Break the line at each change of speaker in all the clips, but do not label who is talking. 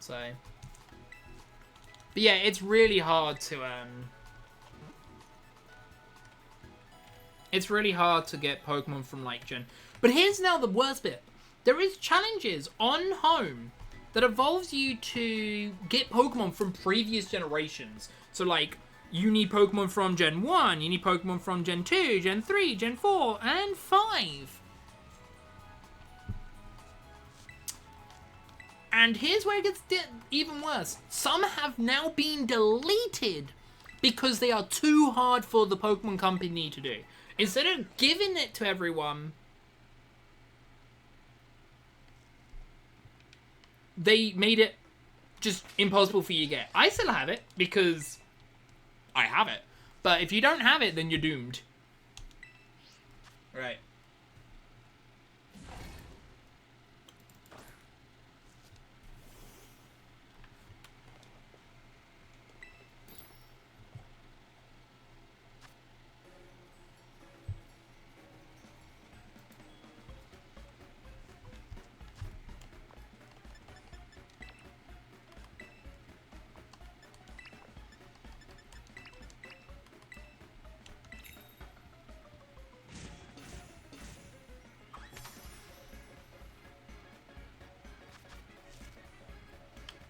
So, but yeah, it's really hard to get Pokemon from like Gen. But here's now the worst bit. There is challenges on Home that involves you to get Pokemon from previous generations. So like, you need Pokemon from Gen 1, you need Pokemon from Gen 2, Gen 3, Gen 4, and 5. And here's where it gets even worse. Some have now been deleted because they are too hard for the Pokemon Company to do. Instead of giving it to everyone, they made it just impossible for you to get. I still have it because I have it. But if you don't have it, then you're doomed. Right.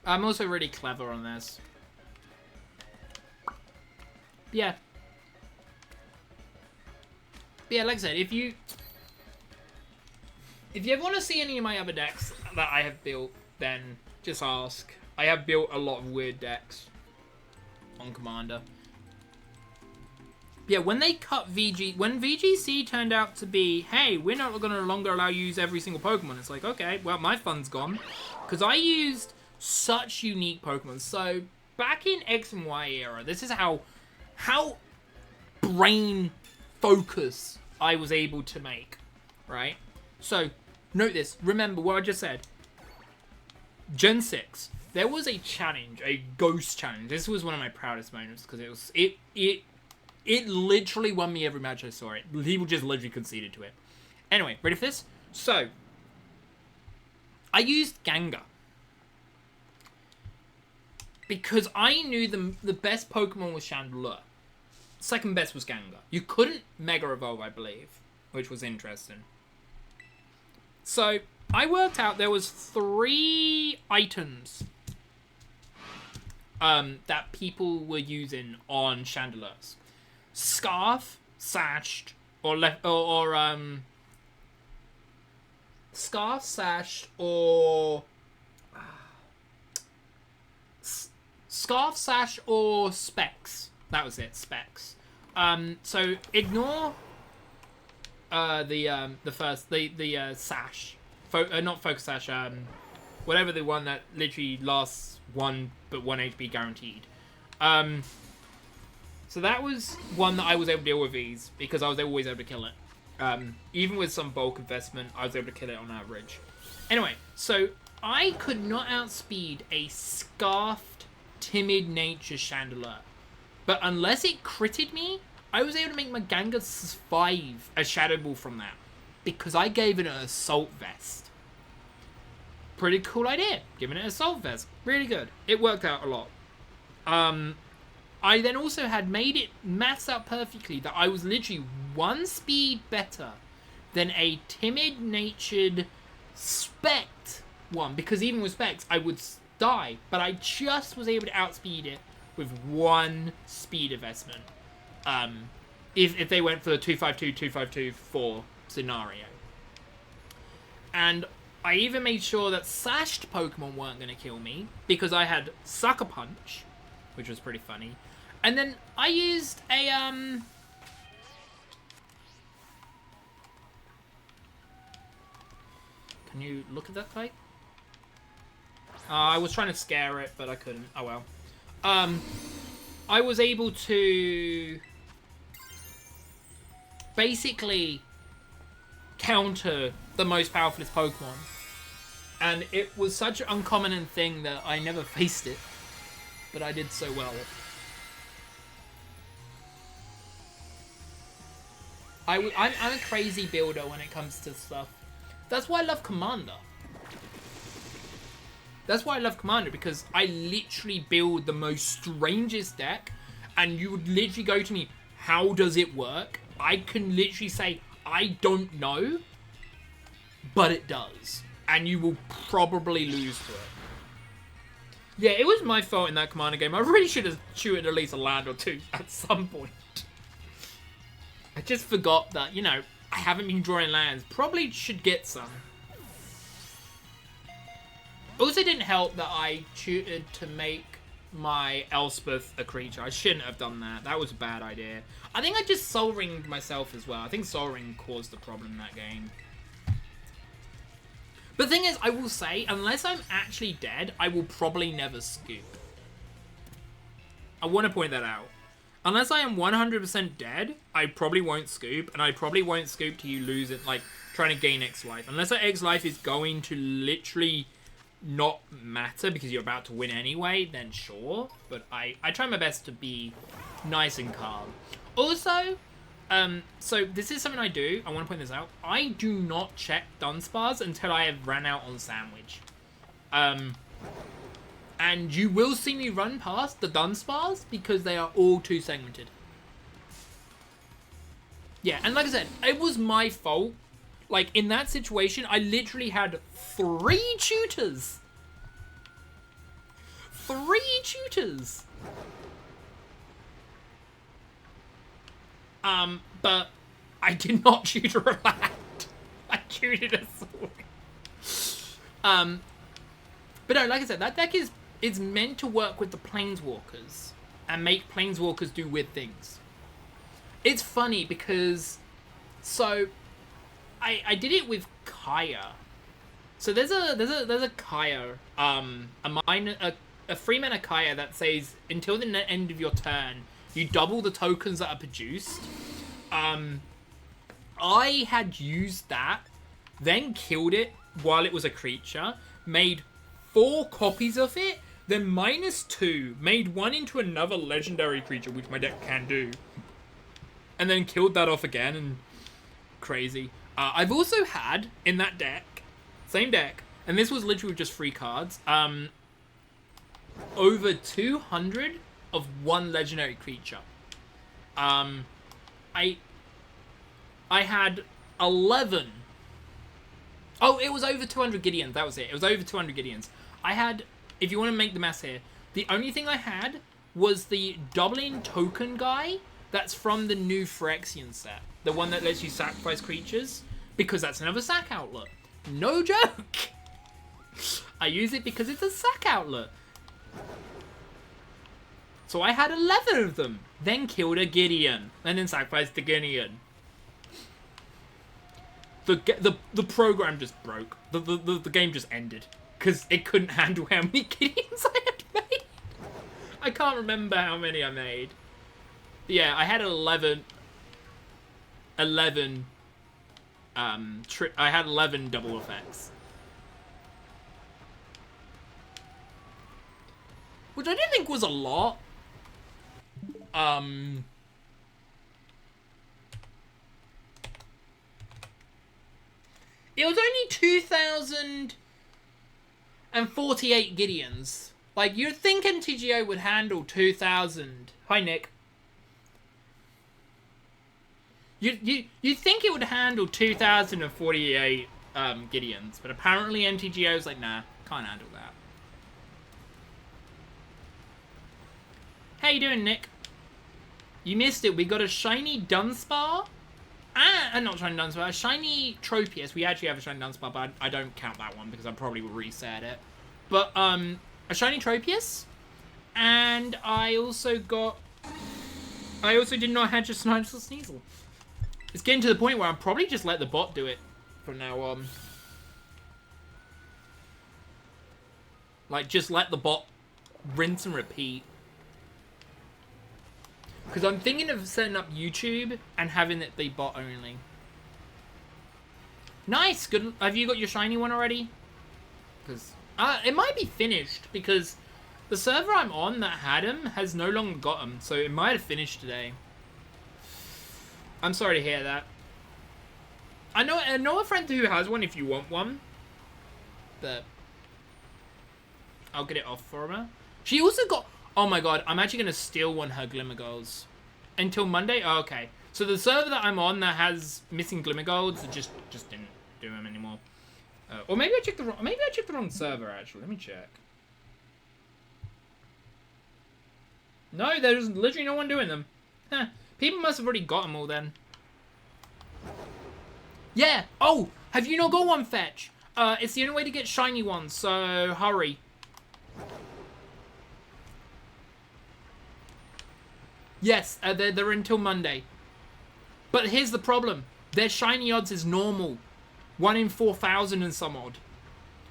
I'm also really clever on this. Yeah. But yeah, like I said, if you ever want to see any of my other decks that I have built, then just ask. I have built a lot of weird decks on Commander. Yeah, when they cut VG... When VGC turned out to be, hey, we're not going to longer allow you to use every single Pokemon. It's like, okay, well, my fun's gone. Because I used such unique Pokemon. So, back in X and Y era, this is how brain focus I was able to make, right? So, note this. Remember what I just said. Gen 6. There was a challenge, a ghost challenge. This was one of my proudest moments because it literally won me every match I saw it. People just literally conceded to it. Anyway, ready for this? So, I used Gengar. Because I knew the best Pokemon was Chandelure. Second best was Gengar. You couldn't Mega Evolve, I believe, which was interesting. So, I worked out there was 3 items that people were using on Chandelures. Scarf, Sashed, Scarf, Sashed, or Scarf, Sash, or Specs. That was it, Specs. So ignore the Sash, not Focus Sash. Whatever the one that literally lasts 1 HP guaranteed. So that was one that I was able to deal with ease because I was always able to kill it. Even with some bulk investment, I was able to kill it on average. Anyway, so I could not outspeed a Scarfed Timid Nature Chandelure. But unless it critted me, I was able to make my Gengar survive a Shadow Ball from that. Because I gave it an Assault Vest. Pretty cool idea, giving it an Assault Vest. Really good. It worked out a lot. I then also had made it maths out perfectly that I was literally 1 speed better than a timid-natured Spect one. Because even with Specs, I would die. But I just was able to outspeed it with 1 speed investment. If they went for the 252, 252-4 scenario. And I even made sure that Sashed Pokemon weren't going to kill me. Because I had Sucker Punch, which was pretty funny. And then I used a, Can you look at that type? I was trying to scare it, but I couldn't. Oh well. I was able to basically counter the most powerfulest Pokemon. And it was such an uncommon thing that I never faced it. But I did so well. I'm a crazy builder when it comes to stuff. That's why I love Commander. That's why I love Commander, because I literally build the most strangest deck, and you would literally go to me, how does it work? I can literally say, I don't know, but it does. And you will probably lose to it. Yeah, it was my fault in that Commander game. I really should have shooted at least a land or two at some point. I just forgot that, you know, I haven't been drawing lands. Probably should get some. Also didn't help that I tutored to make my Elspeth a creature. I shouldn't have done that. That was a bad idea. I think I just Soul Ringed myself as well. I think Soul Ring caused the problem in that game. But the thing is, I will say, unless I'm actually dead, I will probably never scoop. I want to point that out. Unless I am 100% dead, I probably won't scoop, and I probably won't scoop till you lose it, like, trying to gain X life. Unless that X life is going to literally not matter because you're about to win anyway, then sure. But I try my best to be nice and calm. Also, so this is something I do. I want to point this out. I do not check Dunsparce until I have ran out on Sandwich. And you will see me run past the Dunsparce because they are all too segmented. Yeah, and like I said, it was my fault. Like, in that situation, I literally had 3 tutors. 3 tutors. But I did not tutor a land. I tutored a sword. But no, like I said, that deck is meant to work with the Planeswalkers and make Planeswalkers do weird things. It's funny because, so I did it with Kaya. So there's a Kaya, a 3-mana Kaya that says until the end of your turn, you double the tokens that are produced. I had used that, then killed it while it was a creature, made 4 copies of it, then -2, made 1 into another legendary creature, which my deck can do, and then killed that off again, and crazy. I've also had, in that deck, same deck, and this was literally just 3 cards, over 200 of 1 legendary creature. I had 11. Oh, it was over 200 Gideons. That was it. It was over 200 Gideons. I had, if you want to make the math here, the only thing I had was the doubling token guy that's from the new Phyrexian set. The one that lets you sacrifice creatures, because that's another sack outlet. No joke. I use it because it's a sack outlet. So I had 11 of them, then killed a Gideon, and then sacrificed the Gideon. The program just broke. The game just ended because it couldn't handle how many Gideons I had made. I can't remember how many I made. But yeah, I had 11. I had 11 double effects, which I didn't think was a lot. It was only 2,048 Gideons. Like, you'd think MTGO would handle 2,000. Hi, Nick. You'd think it would handle 2,048 Gideons, but apparently MTGO's like, nah, can't handle that. How you doing, Nick? You missed it. We got a Shiny Dudunsparce. Not Shiny Dudunsparce. A Shiny Tropius. We actually have a Shiny Dudunsparce, but I don't count that one because I probably will reset it. But, a Shiny Tropius. And I also did not have just Snidel Sneasel. It's getting to the point where I'm probably just let the bot do it from now on. Like, just let the bot rinse and repeat. Because I'm thinking of setting up YouTube and having it be bot only. Nice! Good. Have you got your shiny one already? Because it might be finished because the server I'm on that had him has no longer got him. So it might have finished today. I'm sorry to hear that. I know a friend who has one if you want one. But I'll get it off for her. She also got... Oh my god, I'm actually going to steal one of her Glimmer Golds. Until Monday? Oh, okay. So the server that I'm on that has missing Glimmer Golds, it just didn't do them anymore. Or maybe I checked the wrong server, actually. Let me check. No, there's literally no one doing them. Huh. People must have already got them all then. Yeah. Oh, have you not got one, Fetch? It's the only way to get shiny ones, so hurry. Yes, they're until Monday. But here's the problem. Their shiny odds is normal. 1 in 4,000 and some odd.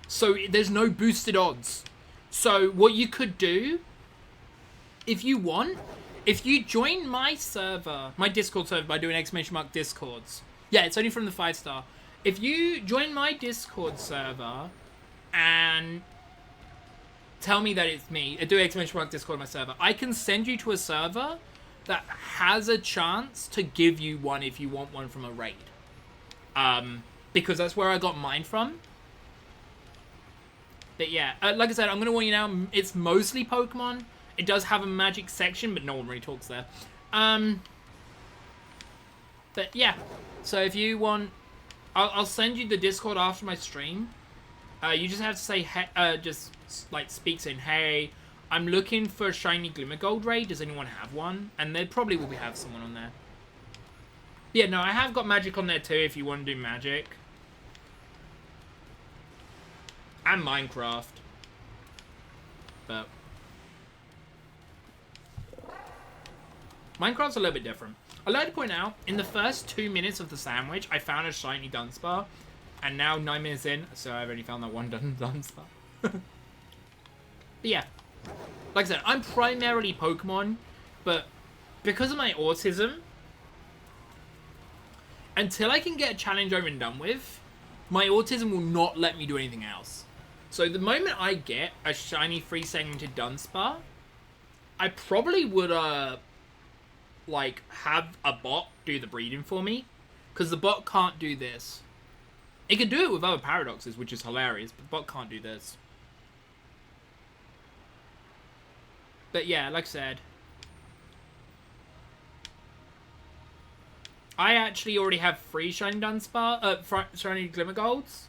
So there's no boosted odds. So what you could do, if you want, if you join my server, my Discord server by doing !! Discords. Yeah, it's only from the 5-star. If you join my Discord server and tell me that it's me, do ! Discord on my server, I can send you to a server that has a chance to give you one if you want one from a raid. Because that's where I got mine from. But yeah, like I said, I'm going to warn you now, it's mostly Pokemon. It does have a magic section, but no one really talks there. But yeah, so if you want, I'll send you the Discord after my stream. You just have to say, just like speak saying, hey, I'm looking for a shiny Glimmer Gold raid. Does anyone have one? And there probably will have someone on there. Yeah, no, I have got magic on there too if you want to do magic. And Minecraft. But Minecraft's a little bit different. I'd like to point out, in the first 2 minutes of the sandwich, I found a shiny Dunsparce. And now 9 minutes in, so I've only found that one Dunsparce. But yeah. Like I said, I'm primarily Pokemon, but because of my autism, until I can get a challenge over and done with, my autism will not let me do anything else. So the moment I get a shiny 3-segmented Dunsparce, I probably would, like, have a bot do the breeding for me, because the bot can't do this. It can do it with other paradoxes, which is hilarious, but the bot can't do this. But yeah, like I said, I actually already have 3 shiny Dunsparce, shiny Glimmer Golds.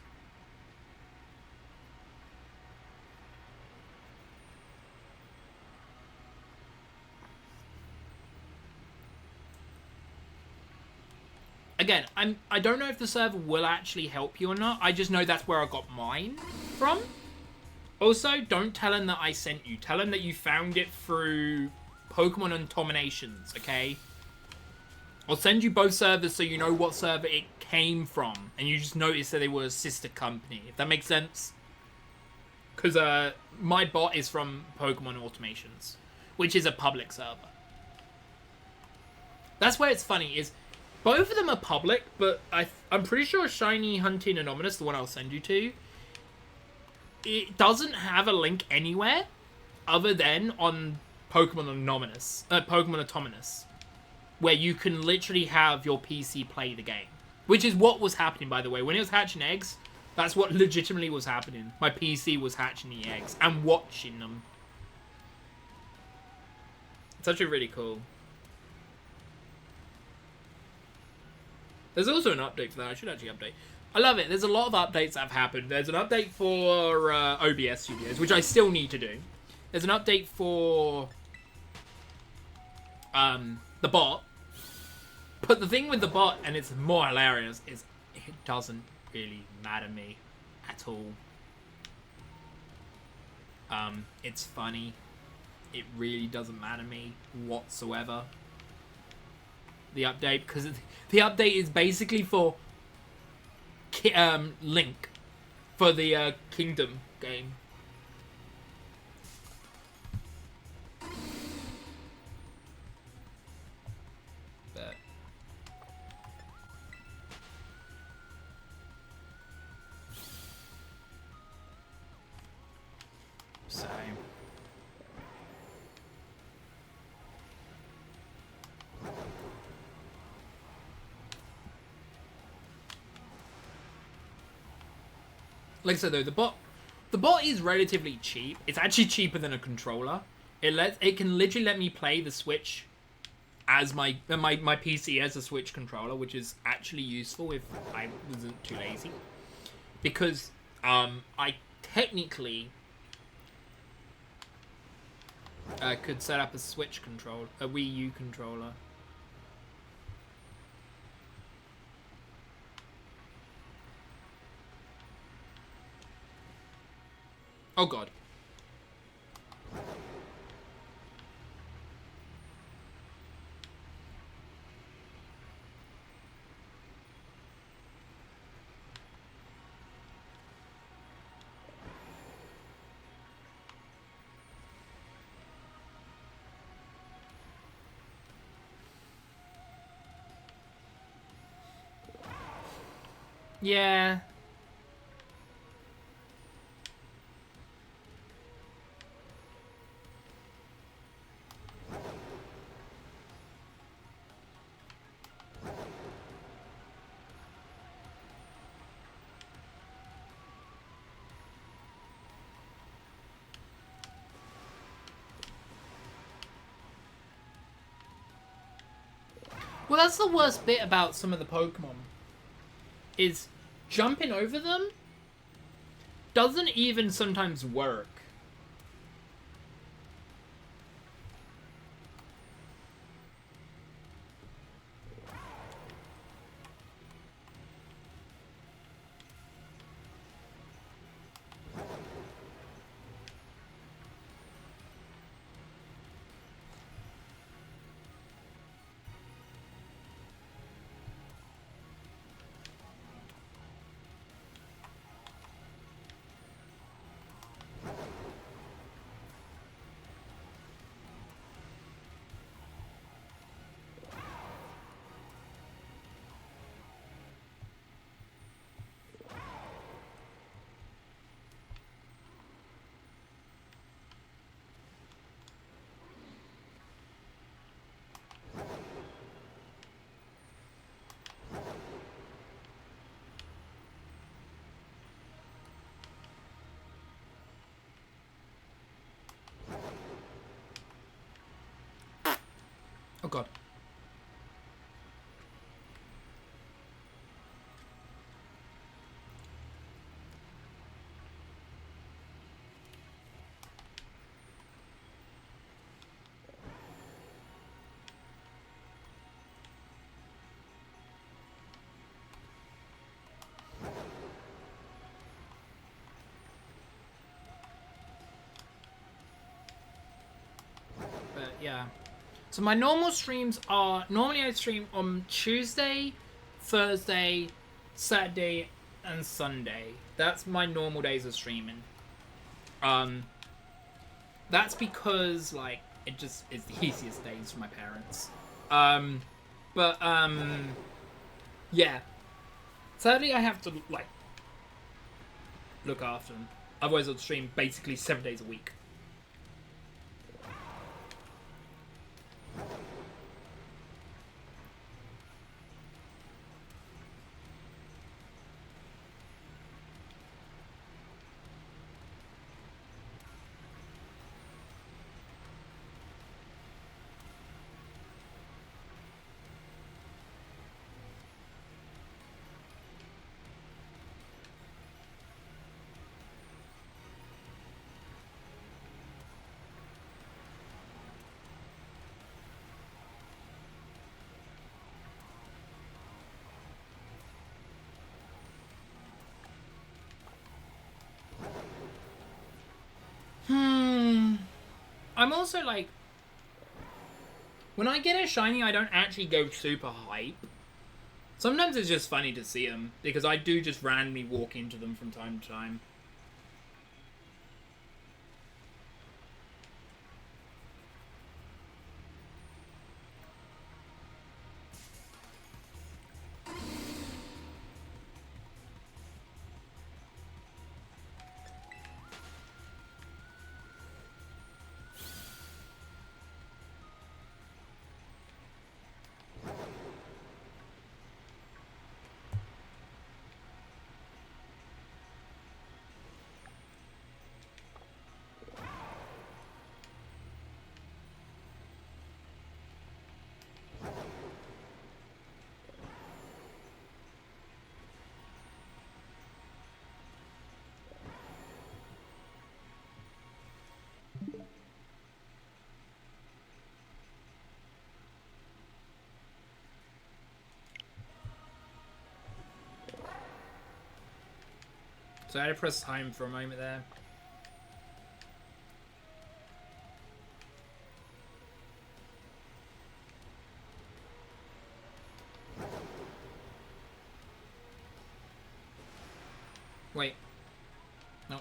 Again, I don't know if the server will actually help you or not. I just know that's where I got mine from. Also, don't tell him that I sent you. Tell him that you found it through Pokemon Untominations, okay? I'll send you both servers so you know what server it came from. And you just notice that they were a sister company, if that makes sense. Because my bot is from Pokemon Automations, which is a public server. That's where it's funny, is both of them are public, but I'm pretty sure Shiny Hunting Anonymous, the one I'll send you to, it doesn't have a link anywhere other than on Pokemon Autonomous, where you can literally have your PC play the game. Which is what was happening, by the way. When it was hatching eggs, that's what legitimately was happening. My PC was hatching the eggs and watching them. It's actually really cool. There's also an update for that. I should actually update. I love it. There's a lot of updates that have happened. There's an update for OBS Studios, which I still need to do. There's an update for the bot. But the thing with the bot, and it's more hilarious, is it doesn't really matter to me at all. It's funny. It really doesn't matter to me whatsoever. The update, because the update is basically for Link for the Kingdom game. But so like I said though, the bot The bot is relatively cheap. It's actually cheaper than a controller. It can literally let me play the Switch as my PC as a Switch controller, which is actually useful if I wasn't too lazy. Because I technically could set up a Switch controller, a Wii U controller. Oh god. Yeah. Well, that's the worst bit about some of the Pokemon. Is jumping over them doesn't even sometimes work. Oh god. But yeah. So my normal streams are, normally I stream on Tuesday, Thursday, Saturday, and Sunday. That's my normal days of streaming. That's because, like, it just is the easiest days for my parents. Yeah. Sadly, I have to, like, look after them. Otherwise, I'll stream basically 7 days a week. I'm also like, when I get a shiny, I don't actually go super hype. Sometimes it's just funny to see them, because I do just randomly walk into them from time to time. So I had to press time for a moment there. Wait. No.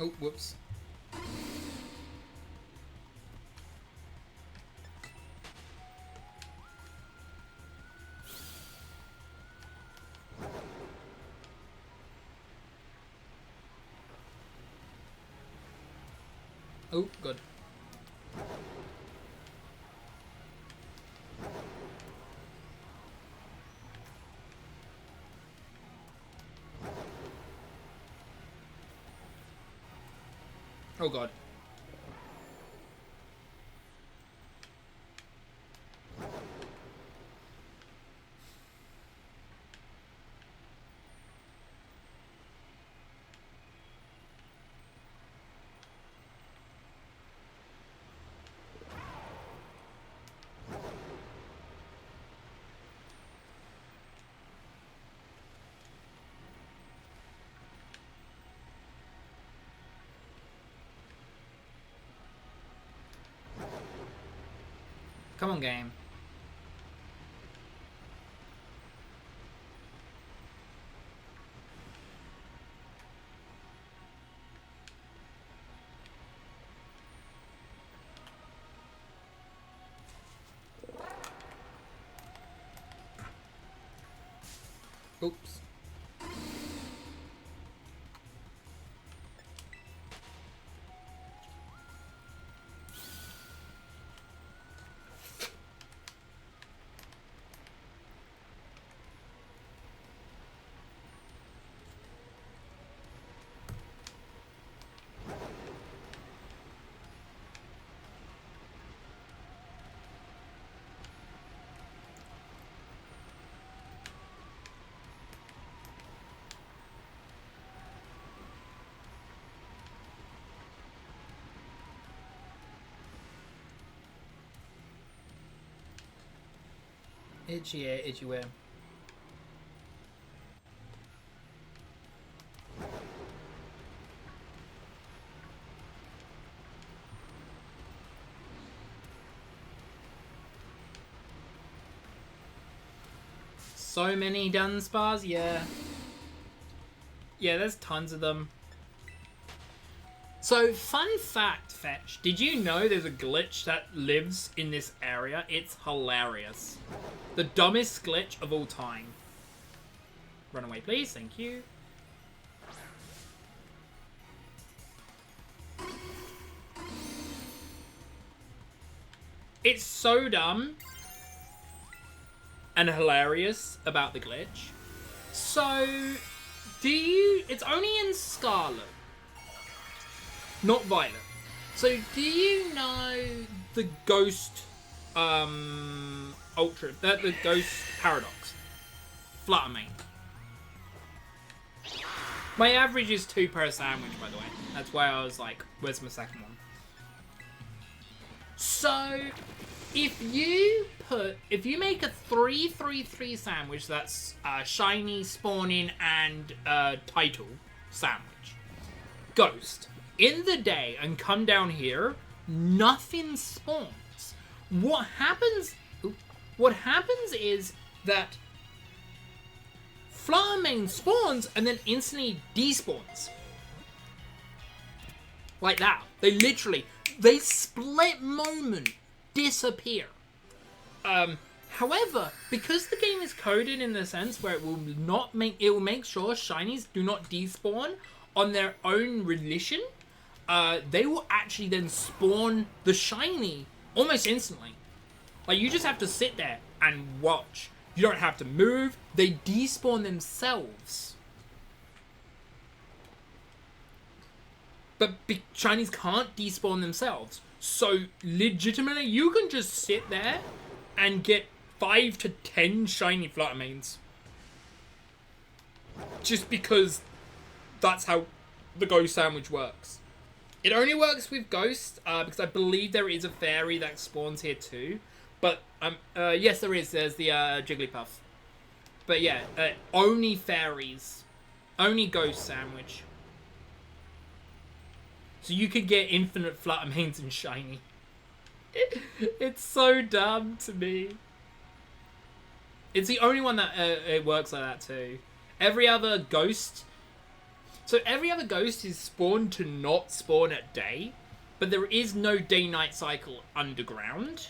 Oh, whoops. Oh, good. Oh, God. Come on, game. Oops. Itchy air, itchy wear. So many Dunsparce, yeah. Yeah, there's tons of them. So, fun fact, Fetch. Did you know there's a glitch that lives in this area? It's hilarious. The dumbest glitch of all time. Run away, please. Thank you. It's so dumb and hilarious about the glitch. So, it's only in Scarlet, not Violet. So, do you know the Ghost, Ultra, the Ghost Paradox? Fluttermane. My average is 2 per sandwich, by the way. That's why I was like, where's my second one? So, if you make a 3-3-3 sandwich, that's shiny, spawning, and title sandwich, Ghost, in the day, and come down here, nothing spawns. What happens is that Fluttermane spawns and then instantly despawns. Like that. They split moment disappear. However, because the game is coded in the sense where it will make sure shinies do not despawn on their own volition, they will actually then spawn the shiny almost instantly. Like, you just have to sit there and watch. You don't have to move. They despawn themselves. But shinies can't despawn themselves. So, legitimately, you can just sit there and get 5 to 10 shiny Fluttermanes. Just because that's how the Ghost Sandwich works. It only works with Ghost, because I believe there is a fairy that spawns here too. But, yes there is. There's the Jigglypuff. But yeah, only fairies. Only Ghost Sandwich. So you could get infinite Fluttermanes and shiny. It's so dumb to me. It's the only one that it works like that too. Every other ghost... So every other ghost is spawned to not spawn at day. But there is no day-night cycle underground.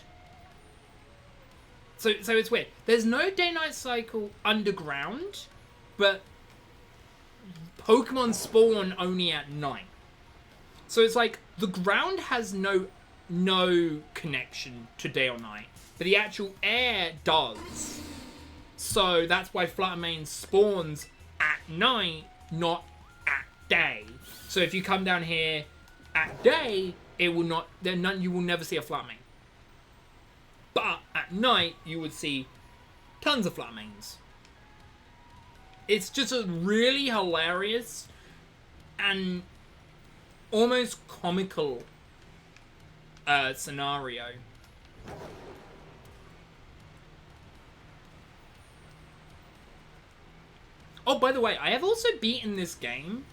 So it's weird. There's no day-night cycle underground. But Pokemon spawn only at night. So it's like, the ground has no connection to day or night. But the actual air does. So that's why Fluttermane spawns at night, not at day. So if you come down here at day, it will not. You will never see a Fluttermane. But at night, you would see tons of Fluttermanes. It's just a really hilarious and almost comical scenario. Oh, by the way, I have also beaten this game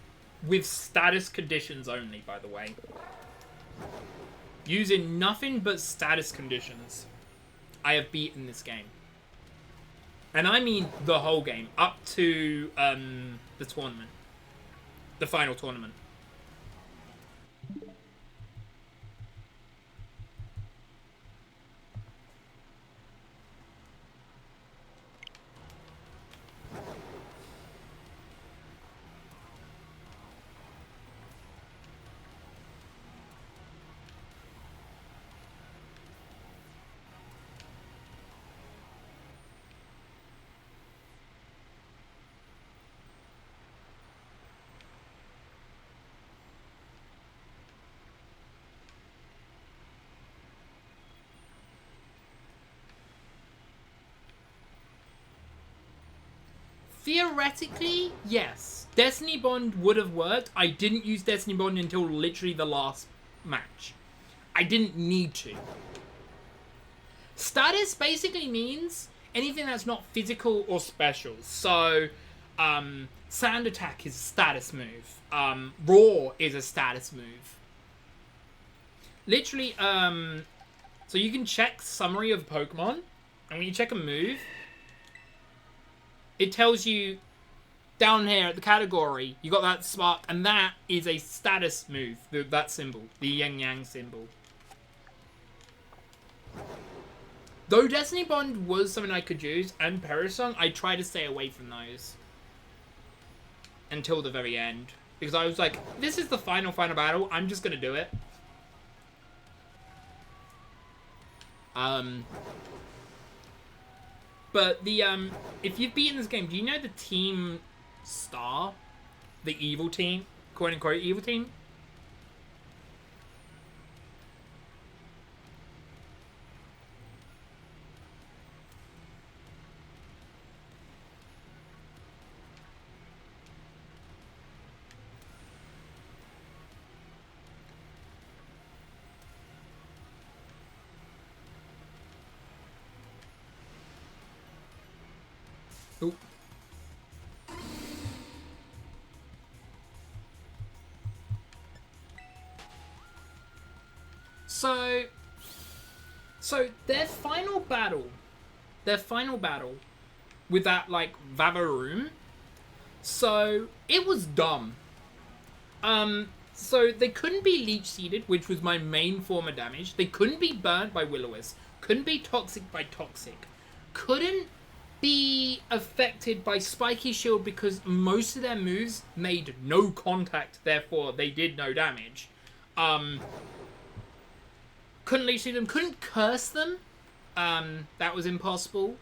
with status conditions only, by the way. Using nothing but status conditions, I have beaten this game. And I mean the whole game, up to the tournament. The final tournament. Theoretically, yes. Destiny Bond would have worked. I didn't use Destiny Bond until literally the last match. I didn't need to. Status basically means anything that's not physical or special. So, Sand Attack is a status move. Roar is a status move. Literally, so you can check summary of Pokemon, and when you check a move, it tells you down here at the category, you got that spark, and that is a status move, that symbol, the yin-yang symbol. Though Destiny Bond was something I could use, and Perisong, I try to stay away from those. Until the very end. Because I was like, this is the final battle, I'm just gonna do it. But the, if you've beaten this game, do you know the Team Star? The evil team? Quote unquote evil team? Oop. So their final battle with that, like, Vavaroom, so it was dumb. So they couldn't be leech seeded, which was my main form of damage. They couldn't be burnt by Will-O-Wisp. Couldn't be toxic by Toxic. Couldn't be affected by Spiky Shield because most of their moves made no contact, therefore they did no damage. Couldn't leech seed them. Couldn't curse them. That was impossible.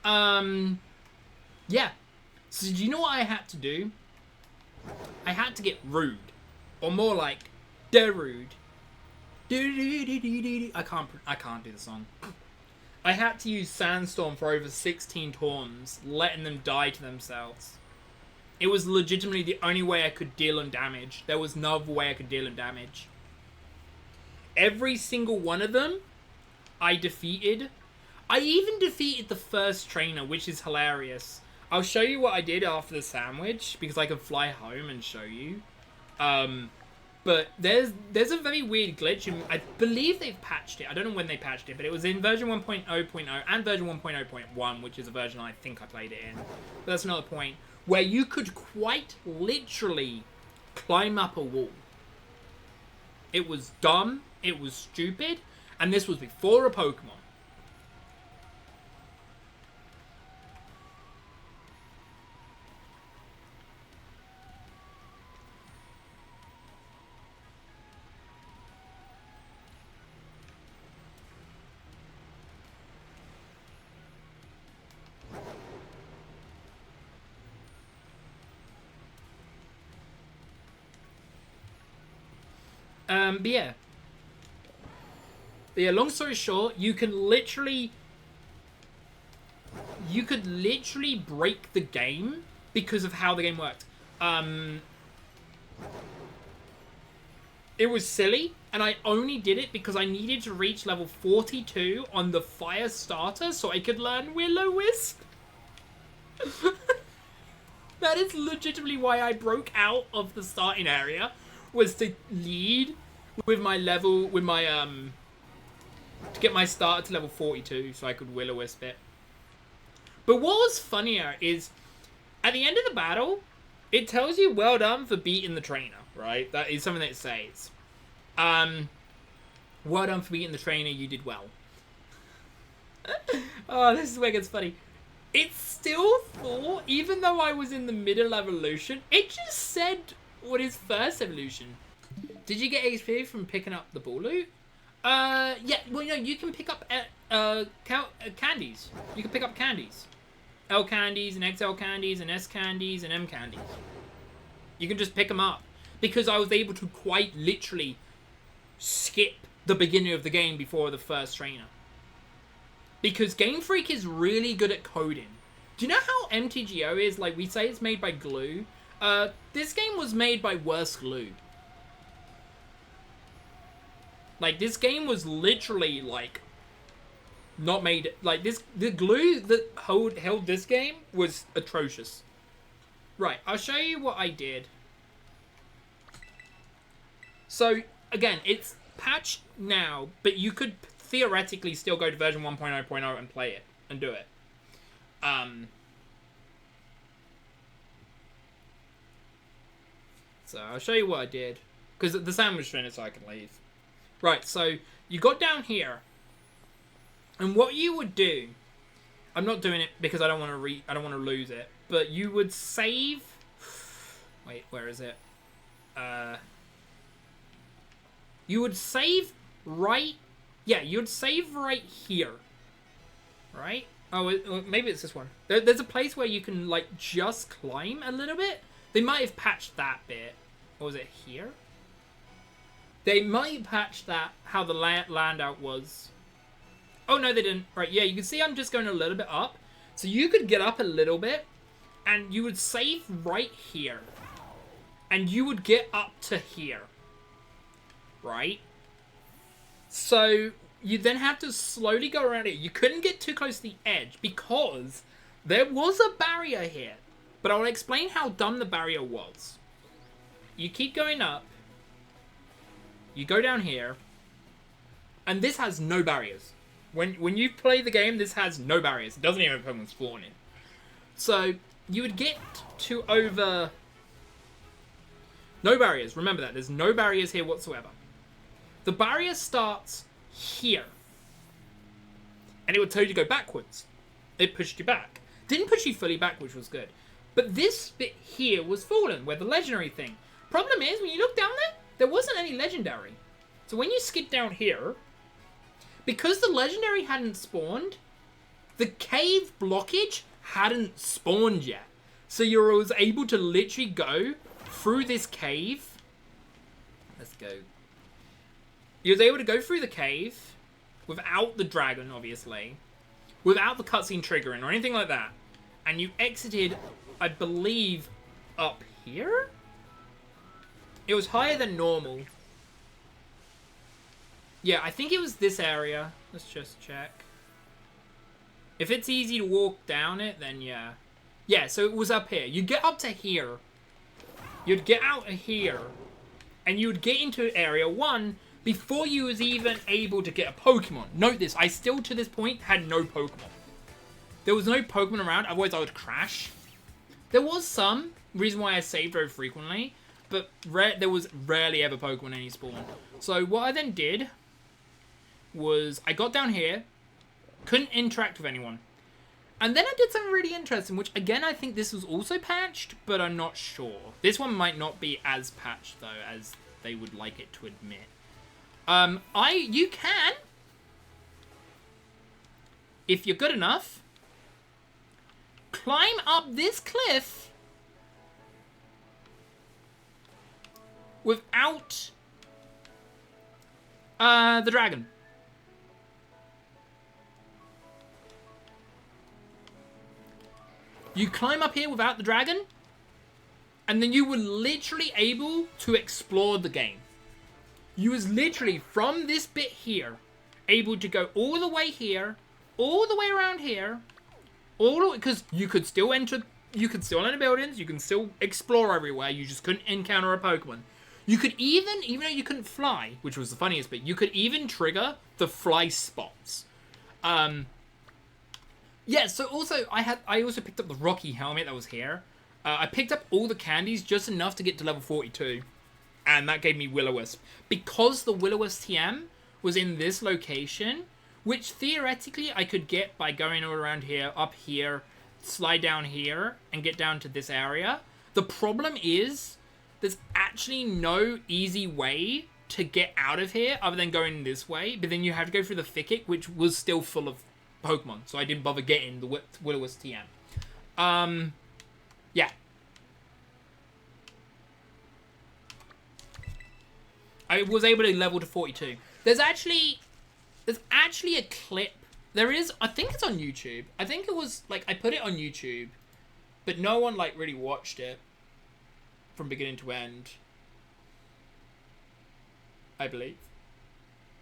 Yeah. So do you know what I had to do? I had to get rude. Or more like, Darude. I can't do the song. I had to use Sandstorm for over 16 turns, letting them die to themselves. It was legitimately the only way I could deal them damage. There was no other way I could deal them damage. Every single one of them, I defeated. I even defeated the first trainer, which is hilarious. I'll show you what I did after the sandwich, because I can fly home and show you. But there's a very weird glitch, and I believe they've patched it. I don't know when they patched it, but it was in version 1.0.0 and version 1.0.1, which is a version I think I played it in. But that's another point, where you could quite literally climb up a wall. It was dumb, it was stupid, and this was before a Pokemon. But yeah. Long story short, you could literally break the game because of how the game worked. It was silly, and I only did it because I needed to reach level 42 on the fire starter so I could learn Will-O-Wisp. That is legitimately why I broke out of the starting area, was to lead with my to get my starter to level 42 so I could Will-O-Wisp it. But what was funnier is, at the end of the battle, it tells you well done for beating the trainer, right? That is something that it says. Well done for beating the trainer, you did well. Oh, this is where it gets funny. It still thought, even though I was in the middle evolution, it just said what is first evolution. Did you get XP from picking up the ball loot? Yeah, well, no, you can pick up candies. You can pick up candies. L candies, and XL candies, and S candies, and M candies. You can just pick them up. Because I was able to quite literally skip the beginning of the game before the first trainer. Because Game Freak is really good at coding. Do you know how MTGO is? Like, we say it's made by glue. This game was made by worse glue. Like, this game was literally, like, not made... Like, the glue that held this game was atrocious. Right, I'll show you what I did. So, again, it's patched now, but you could theoretically still go to version 1.0.0 and play it, and do it. So, I'll show you what I did. Because the sandwich finished, so I can leave. Right, so you got down here, and what you would do, I'm not doing it because I don't want to lose it, but you would save. Wait, where is it? You would save right. Yeah, you'd save right here. Right? Oh, maybe it's this one. There's a place where you can like just climb a little bit. They might have patched that bit. Or was it here? They might patch that, how the land out was. Oh, no, they didn't. Right, yeah, you can see I'm just going a little bit up. So you could get up a little bit, and you would save right here. And you would get up to here. Right? So you then have to slowly go around it. You couldn't get too close to the edge, because there was a barrier here. But I'll explain how dumb the barrier was. You keep going up. You go down here, and this has no barriers. When you play the game, this has no barriers. It doesn't even have Pokemon spawning. So, you would get to over... No barriers. Remember that. There's no barriers here whatsoever. The barrier starts here. And it would tell you to go backwards. It pushed you back. Didn't push you fully back, which was good. But this bit here was fallen, where the legendary thing. Problem is, when you look down there, there wasn't any legendary. So when you skid down here, because the legendary hadn't spawned, the cave blockage hadn't spawned yet. So you was able to literally go through this cave. Let's go. You was able to go through the cave without the dragon, obviously, without the cutscene triggering or anything like that. And you exited, I believe, up here? It was higher than normal. Yeah, I think it was this area. Let's just check. If it's easy to walk down it, then yeah. Yeah, so it was up here. You get up to here. You'd get out of here. And you would get into area 1 before you was even able to get a Pokemon. Note this, I still to this point had no Pokemon. There was no Pokemon around, otherwise I would crash. There was some, reason why I saved very frequently, but there was rarely ever Pokemon any spawn. So what I then did was I got down here, couldn't interact with anyone. And then I did something really interesting, which again, I think this was also patched, but I'm not sure. This one might not be as patched though, as they would like it to admit. You can, if you're good enough, climb up this cliff without the dragon. You climb up here without the dragon, and then you were literally able to explore the game. You was literally, from this bit here, able to go all the way here, all the way around here, all the way, because you could still enter buildings, you can still explore everywhere, you just couldn't encounter a Pokemon. You could even though you couldn't fly, which was the funniest bit, you could even trigger the fly spots. Yeah, so also, I also picked up the Rocky helmet that was here. I picked up all the candies just enough to get to level 42. And that gave me Will-O-Wisp. Because the Will-O-Wisp TM was in this location, which theoretically I could get by going all around here, up here, slide down here, and get down to this area. The problem is, there's actually no easy way to get out of here other than going this way. But then you have to go through the thicket, which was still full of Pokemon, so I didn't bother getting the Will-O-Wisp TM. Yeah. I was able to level to 42. There's actually a clip. There is, I think it's on YouTube. I think it was, like, I put it on YouTube, but no one, like, really watched it from beginning to end. I believe.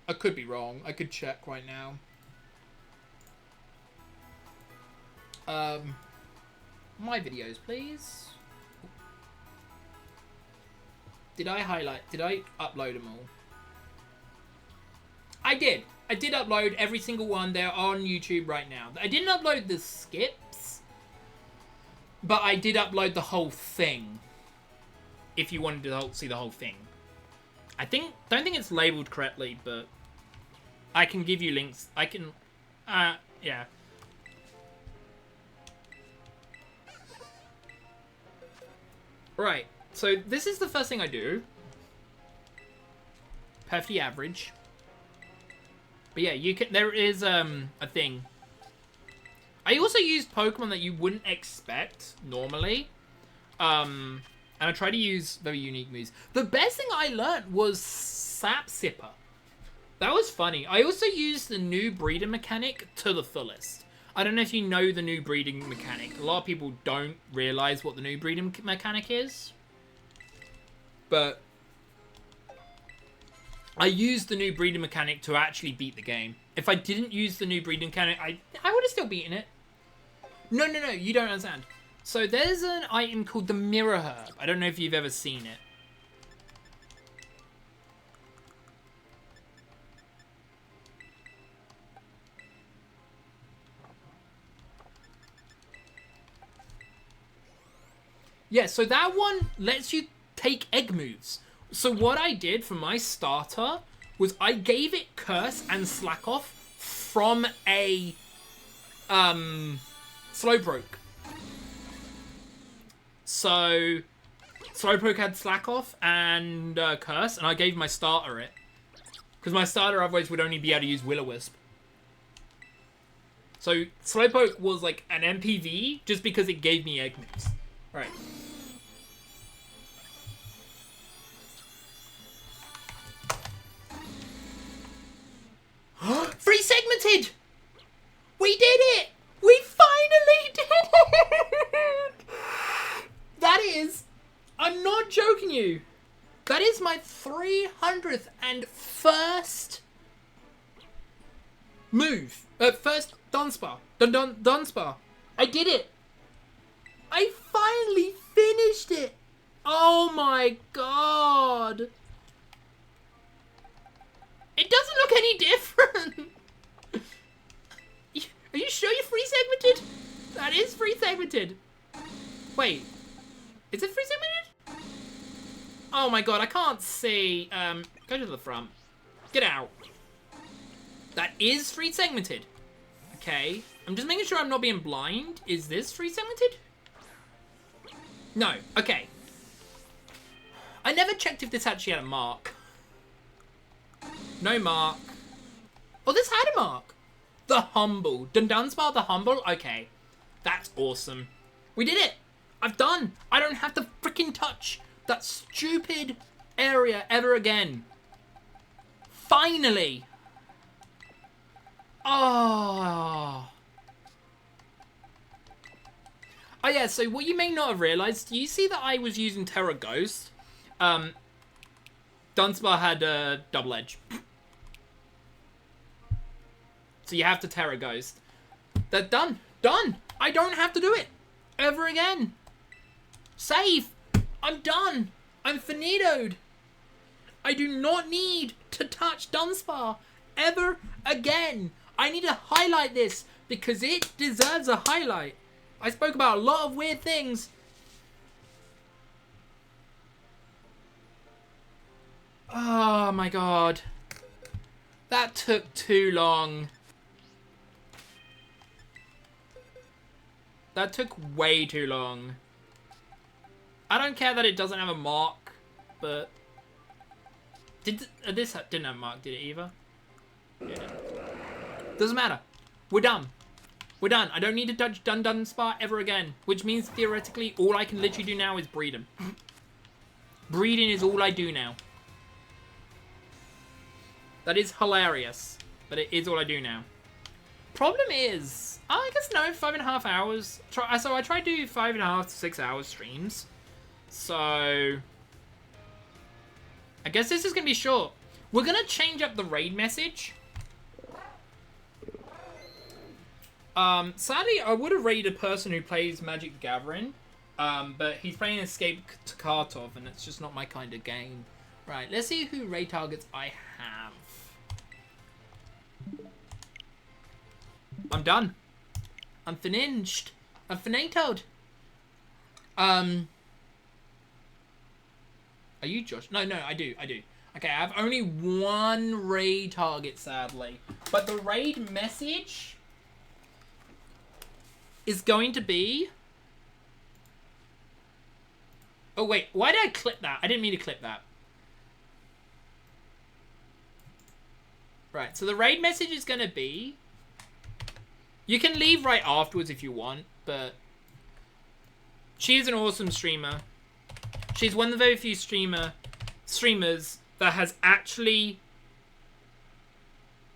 I could be wrong. I could check right now. My videos, please. Did I upload them all? I did. I did upload every single one. They're on YouTube right now. I didn't upload the skips, but I did upload the whole thing. If you wanted to see the whole thing. Don't think it's labeled correctly, but I can give you links. I can, yeah. Right, so this is the first thing I do. Perfectly average. But yeah, you can. There is a thing. I also used Pokemon that you wouldn't expect normally. And I try to use very unique moves. The best thing I learned was Sap Sipper. That was funny. I also used the new breeder mechanic to the fullest. I don't know if you know the new breeding mechanic. A lot of people don't realize what the new breeding mechanic is. But I used the new breeding mechanic to actually beat the game. If I didn't use the new breeding mechanic, I would have still beaten it. No, you don't understand. So there's an item called the Mirror Herb. I don't know if you've ever seen it. Yeah, so that one lets you take egg moves. So what I did for my starter was I gave it Curse and Slack Off from a Slowpoke. So Slowpoke had Slack Off and Curse, and I gave my starter it. Because my starter otherwise would only be able to use Will-O-Wisp. So Slowpoke was like an MPV just because it gave me egg moves. Alright. Free segmented! We did it! We finally did it! That is... I'm not joking you. That is my 301st move. First Dunsparce. Dunsparce. I did it. I finally finished it. Oh my god. It doesn't look any different. Are you sure you're free segmented? That is free segmented. Wait. Is it free segmented? Oh my god, I can't see. Go to the front. Get out. That is free segmented. Okay. I'm just making sure I'm not being blind. Is this free segmented? No. Okay. I never checked if this actually had a mark. No mark. Oh, this had a mark. The Humble. Dudunsparce the Humble? Okay. That's awesome. We did it. I've done. I don't have to freaking touch that stupid area ever again. Finally. Oh. Oh yeah, so what you may not have realized, you see that I was using Terra Ghost. Dunsparce had a double edge. So you have to Terra Ghost. They're done. Done. I don't have to do it ever again. Save. I'm done. I'm finitoed. I do not need to touch Dunsparce ever again. I need to highlight this because it deserves a highlight. I spoke about a lot of weird things. Oh my god. That took too long. That took way too long. I don't care that it doesn't have a mark, but... This didn't have a mark, did it either? Yeah. Doesn't matter. We're done. We're done. I don't need to touch Dunsparce ever again. Which means, theoretically, all I can literally do now is breed him. Breeding is all I do now. That is hilarious. But it is all I do now. Problem is... I guess no, 5.5 hours. So I try to do 5.5 to 6 hours streams. So... I guess this is going to be short. We're going to change up the raid message. Sadly, I would have raided a person who plays Magic the Gathering. But he's playing Escape to Kartov, and it's just not my kind of game. Right, let's see who raid targets I have. I'm done. I'm finished. I'm finitoed. Are you Josh? No, I do. Okay, I have only one raid target, sadly. But the raid message is going to be... Oh, wait. Why did I clip that? I didn't mean to clip that. Right, so the raid message is going to be... You can leave right afterwards if you want, but... She is an awesome streamer. She's one of the very few streamers that has actually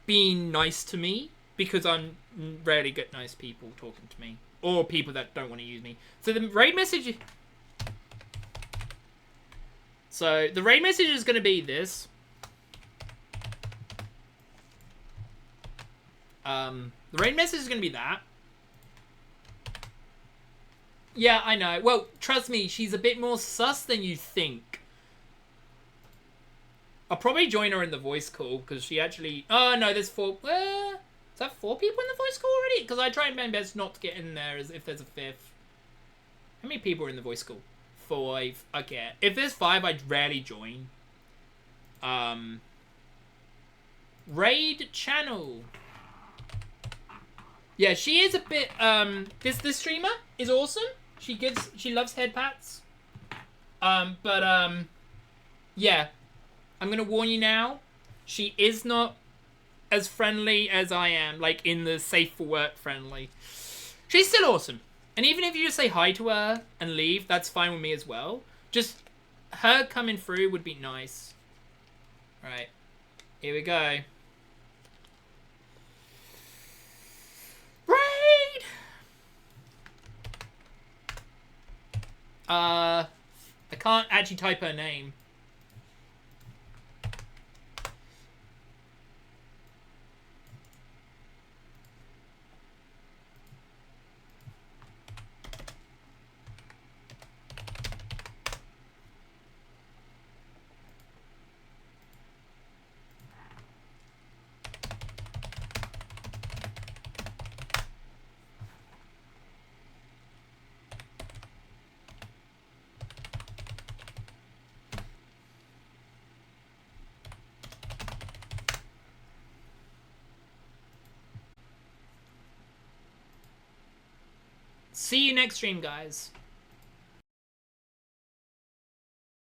been nice to me, because I'm rarely get nice people talking to me, or people that don't want to use me. So the raid message... So the raid message is going to be this. The raid message is going to be that. Yeah, I know. Well, trust me, she's a bit more sus than you think. I'll probably join her in the voice call, because she actually... Oh, no, there's 4... is that 4 people in the voice call already? Because I try my best not to get in there as if there's a 5th. How many people are in the voice call? 5. Okay. If there's 5, I'd rarely join. Raid channel. Yeah, she is a bit, this streamer is awesome. She loves head pats. Yeah. I'm gonna warn you now. She is not as friendly as I am, like in the safe for work friendly. She's still awesome. And even if you just say hi to her and leave, that's fine with me as well. Just her coming through would be nice. Right. Here we go. Raid! I can't actually type her name. See you next stream, guys.